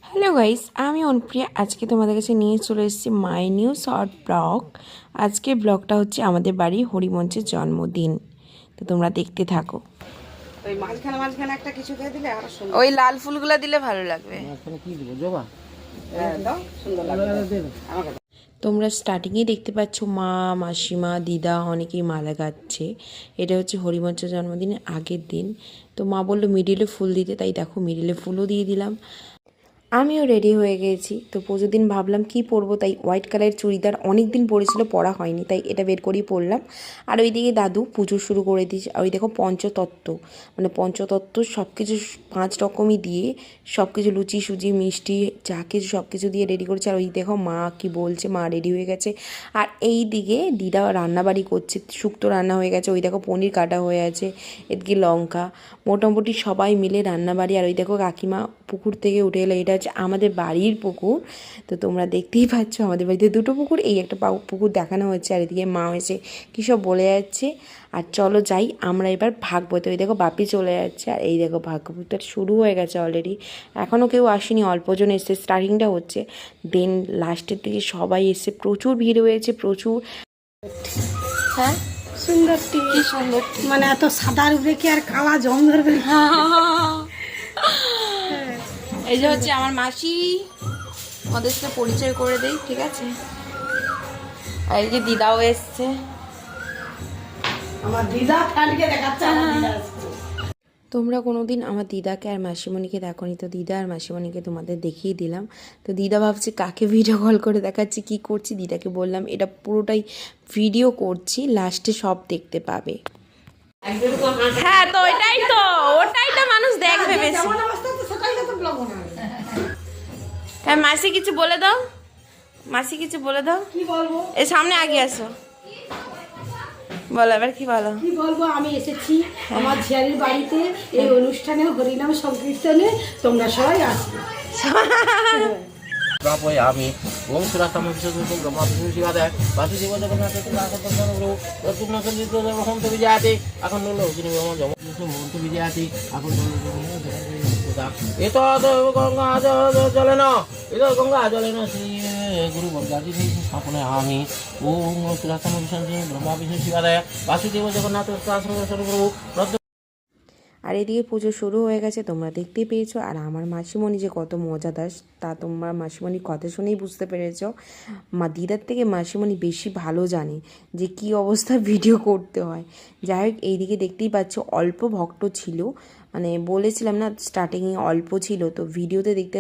Hello guys, আমি অনুপ্রিয়া। আজকে তোমাদের কাছে নিয়ে চলে এসেছি মাই নিউ শর্ট ব্লগ। আজকের ব্লগটা হচ্ছে আমাদের বাড়ি হরিমঞ্চের জন্মদিন, তো তোমরা দেখতে থাকো। ওই মাঝখানে মাঝখানে একটা কিছু দিয়ে দিলে আরো সুন্দর। ওই লাল ফুলগুলো দিলে ভালো লাগবে। মাঝখানে কি দেবো জবা? হ্যাঁ দাও, সুন্দর লাগবে। আমাকে দাও। তোমরা স্টার্টিংয়েই দেখতে পাচ্ছ মা, মাসিমা, দিদা অনেকেই মালা গাচ্ছে। এটা হচ্ছে হরিমঞ্চ জন্মদিনের আগের দিন। তো মা বললো মিডিলে ফুল দিতে, তাই দেখো মিডিলে ফুলও দিয়ে দিলাম। আমিও রেডি হয়ে গেছি। তো পুজোর দিন ভাবলাম কি পরবো, তাই হোয়াইট কালারের চুড়িদার অনেক দিন পরেছিল, পরা হয়নি, তাই এটা বের করেই পরলাম। আর ওইদিকে দাদু পুজো শুরু করে দিয়েছে। ওই দেখো পঞ্চতত্ত্ব, মানে পঞ্চতত্ত্ব সব কিছু 5 রকমই দিয়ে সব কিছু লুচি সুজি মিষ্টি যা কিছু সব কিছু দিয়ে রেডি করেছে। আর ওই দেখো মা কি বলছে, মা রেডি হয়ে গেছে। আর এই দিকে দিদা রান্নাবাড়ি করছে, শুক্তো রান্না হয়ে গেছে। ওই দেখো পনির কাটা হয়ে আছে, এদিকে লঙ্কা, মোটামুটি সবাই মিলে রান্নাবাড়ি। আর ওই দেখো কাকিমা পুকুর থেকে উঠে এলো। এটা হচ্ছে আমাদের বাড়ির পুকুর। তো তোমরা দেখতেই পাচ্ছ আমাদের বাড়িতে 2টো পুকুর, এই একটা পুকুর দেখানো হচ্ছে। আর এদিকে মা হয়েছে কী সব বলে যাচ্ছে। আর চলো যাই আমরা এবার ভাগবতে। ওই দেখো বাপি চলে যাচ্ছে। আর এই দেখো ভাগবতটা শুরু হয়ে গেছে অলরেডি, এখনও কেউ আসেনি, অল্পজন এসছে, স্টার্টিংটা হচ্ছে। দেন লাস্টের দিকে সবাই এসছে, প্রচুর ভিড় হয়েছে, প্রচুর। হ্যাঁ সুন্দর টি, কি সুন্দর। মানে এত সাদার উপরে কি আর কালা জম ধরবে? এই যে হচ্ছে আমার মাসি, ওদের সাথে পরিচয় করে দেই, ঠিক আছে। আর এই যে দিদাও এসছে। আমার দিদা ফ্যানকে দেখাচ্ছে, আমার দিদা আসছে। তোমরা কোনোদিন আমার দিদাকে আর মাসিমণিকে দেখোনি, তো দিদা আর মাসিমণিকে তোমাদের দেখিয়ে দিলাম। তো দিদা ভাবছে কাকে ভিডিও কল করে দেখাচ্ছি, কি করছি। দিদাকে বললাম এটা পুরোটাই ভিডিও করছি, লাস্টে সব দেখতে পাবে। হ্যাঁ তো ওটাই তো মানুষ দেখবে বেশি। যেমন অবস্থা তো সেটাই তো ব্লগ বানাবে। হ্যাঁ মাসি কিছু বলে দাও, মাসি কিছু বলে দাও। কি বলবো? এই সামনে আগে আসো, বলো এবার কি বলো। কি বলবো, আমি এসেছি আমার ঝিয়ারির বাড়িতে এই অনুষ্ঠানে, হরিনাম সংকীর্তনে। তোমরা সবাই আসবে। প্রাপয় আমি ওম সুরাতম বিশ্বজুত ব্রহ্মা বিষ্ণু শিবাদয় বাসুদেব জগন্নাথ প্রভু রতুনা সঞ্জিত হম তো বিজয়াতে এখন হলো যিনি ব্রহ্ম জগন্নাথ হম তো বিজয়াতে এখন এত গঙ্গা জলে না, এত গঙ্গা জলে না শ্রী গুরু বর্গাজি স্থাপনে আমি ওম সুরাতম বিশ্বজুত ব্রহ্মা বিষ্ণু শিবাদয় বাসুদেব জগন্নাথ প্রভু। আর এদিকে পুজো শুরু হয়ে গেছে, তোমরা দেখতেই পেয়েছো। আর আমার মাসিমণি যে কত মজাদার, তা তোমরা মাসিমণির কথা শুনেই বুঝতে পেরেছো। দিদার থেকে মাসিমণি বেশি ভালো জানে যে কি অবস্থা ভিডিও করতে হয়। যাই হোক, এইদিকে দেখতেই পাচ্ছ অল্প ভক্ত ছিল, মানে বলেছিলাম না স্টার্টিংয়ে অল্প ছিল, তো ভিডিওতে দেখতে